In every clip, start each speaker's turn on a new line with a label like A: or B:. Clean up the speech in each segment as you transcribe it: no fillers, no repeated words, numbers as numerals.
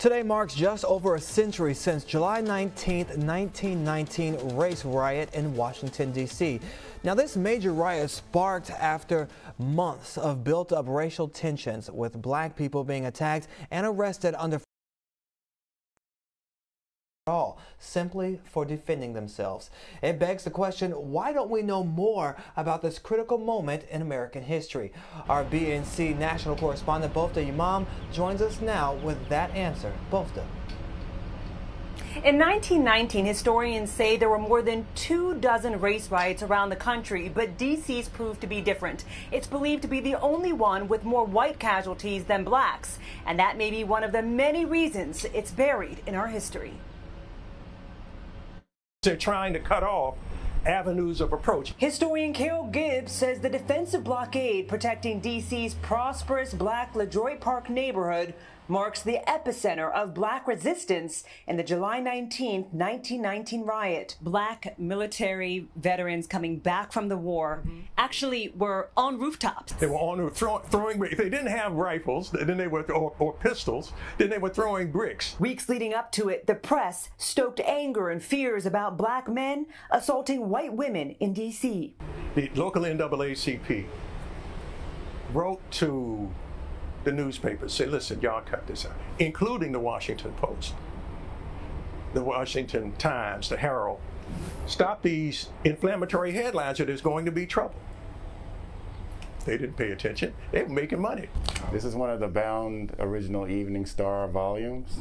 A: Today marks just over a century since July 19th, 1919 race riot in Washington, D.C. Now, this major riot sparked after months of built-up racial tensions, with black people being attacked and arrested under all simply for defending themselves. It begs the question, why don't we know more about this critical moment in American history? Our BNC national correspondent Bofta Yimam joins us now with that answer. Bofta.
B: In 1919, historians say there were more than 24 race riots around the country, but D.C.'s proved to be different. It's believed to be the only one with more white casualties than blacks, and that may be one of the many reasons it's buried in our history.
C: They're trying to cut off avenues of approach.
B: Historian Carol Gibbs says the defensive blockade protecting D.C.'s prosperous black LaJoy Park neighborhood marks the epicenter of black resistance in the July 19, 1919 riot. Black military veterans coming back from the war actually were on rooftops.
C: They were on throwing bricks. If they didn't have rifles, then they were or pistols, then they were throwing bricks.
B: Weeks leading up to it, the press stoked anger and fears about black men assaulting white women in D.C.
C: The local NAACP wrote to the newspapers, say, listen, y'all cut this out, including the Washington Post, the Washington Times, the Herald. Stop these inflammatory headlines or there's going to be trouble. They didn't pay attention. They were making money.
D: This is one of the bound original Evening Star volumes.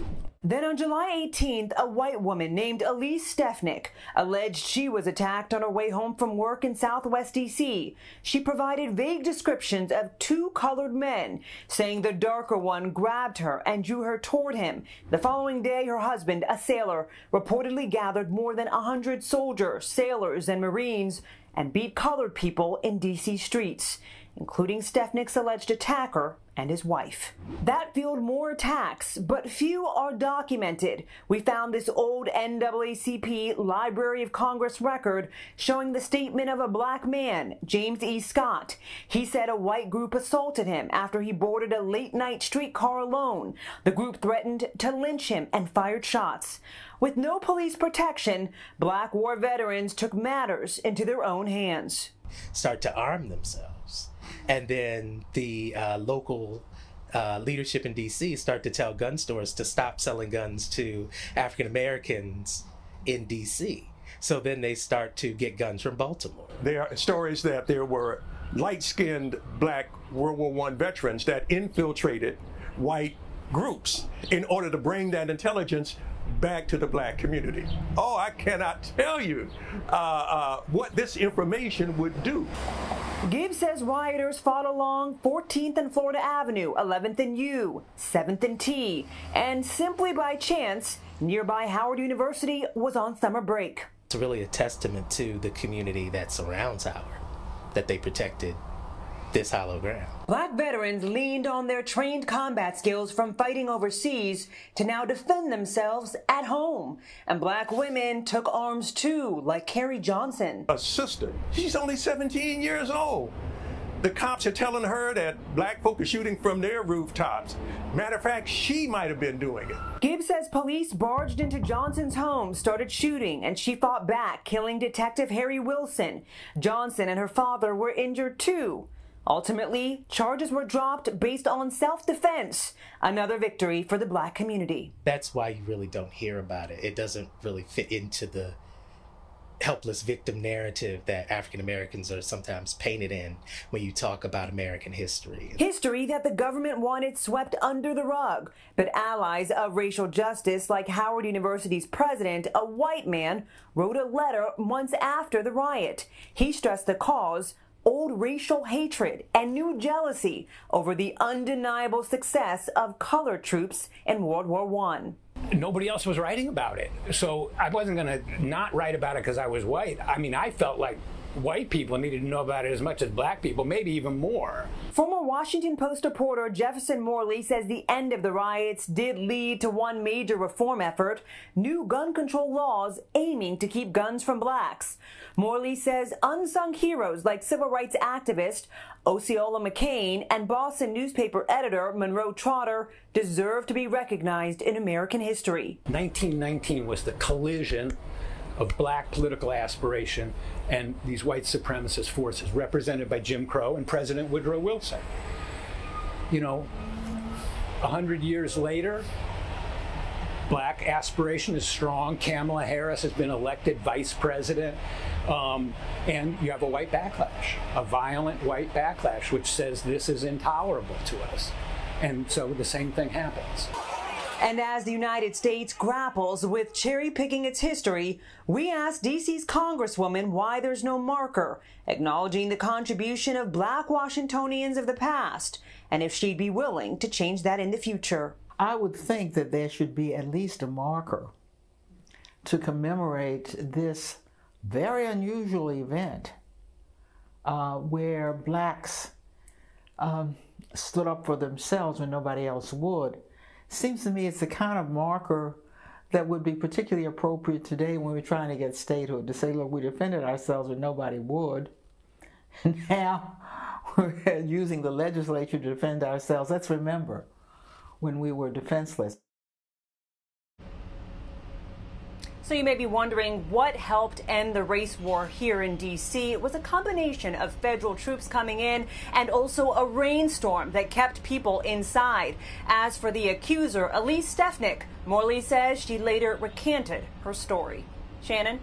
B: Then on July 18th, a white woman named Elise Stefnick alleged she was attacked on her way home from work in Southwest D.C. She provided vague descriptions of two colored men, saying the darker one grabbed her and drew her toward him. The following day, her husband, a sailor, reportedly gathered more than 100 soldiers, sailors, and Marines and beat colored people in D.C. streets, including Stefnick's alleged attacker and his wife. That fueled more attacks, but few are documented. We found this old NAACP Library of Congress record showing the statement of a black man, James E. Scott. He said a white group assaulted him after he boarded a late-night streetcar alone. The group threatened to lynch him and fired shots. With no police protection, black war veterans took matters into their own hands.
E: Start to arm themselves. And then the local leadership in D.C. start to tell gun stores to stop selling guns to African Americans in D.C. So then they start to get guns from Baltimore.
C: There are stories that there were light-skinned black World War I veterans that infiltrated white groups in order to bring that intelligence back to the black community. Oh, I cannot tell you what this information would do.
B: Gibbs says rioters fought along 14th and Florida Avenue, 11th and U, 7th and T, and simply by chance, nearby Howard University was on summer break.
E: It's really a testament to the community that surrounds Howard, that they protected this hollow ground.
B: Black veterans leaned on their trained combat skills from fighting overseas to now defend themselves at home. And black women took arms too, like Carrie Johnson.
C: A sister, she's only 17 years old. The cops are telling her that black folk are shooting from their rooftops. Matter of fact, she might have been doing it.
B: Gibbs says police barged into Johnson's home, started shooting, and she fought back, killing Detective Harry Wilson. Johnson and her father were injured too. Ultimately, charges were dropped based on self-defense, another victory for the black community.
E: That's why you really don't hear about it. It doesn't really fit into the helpless victim narrative that African Americans are sometimes painted in when you talk about American history.
B: History that the government wanted swept under the rug, but allies of racial justice like Howard University's president, a white man, wrote a letter months after the riot. He stressed the cause, old racial hatred and new jealousy over the undeniable success of colored troops in World War I.
F: Nobody else was writing about it, so I wasn't going to not write about it because I was white. I mean, I felt like white people needed to know about it as much as black people, maybe even more.
B: Former Washington Post reporter Jefferson Morley says the end of the riots did lead to one major reform effort: new gun control laws aiming to keep guns from blacks. Morley says unsung heroes like civil rights activist Osceola McCain and Boston newspaper editor Monroe Trotter deserve to be recognized in American history.
F: 1919 was the collision of black political aspiration and these white supremacist forces represented by Jim Crow and President Woodrow Wilson. You know, 100 years later, black aspiration is strong. Kamala Harris has been elected vice president. And you have a white backlash, a violent white backlash, which says this is intolerable to us. And so the same thing happens.
B: And as the United States grapples with cherry-picking its history, we asked D.C.'s Congresswoman why there's no marker acknowledging the contribution of black Washingtonians of the past, and if she'd be willing to change that in the future.
G: I would think that there should be at least a marker to commemorate this very unusual event where blacks stood up for themselves when nobody else would. Seems to me it's the kind of marker that would be particularly appropriate today when we're trying to get statehood, to say, look, we defended ourselves when nobody would. Now we're using the legislature to defend ourselves. Let's remember when we were defenseless.
B: So you may be wondering what helped end the race war here in D.C. It was a combination of federal troops coming in and also a rainstorm that kept people inside. As for the accuser, Elise Stefanik, Morley says she later recanted her story. Shannon?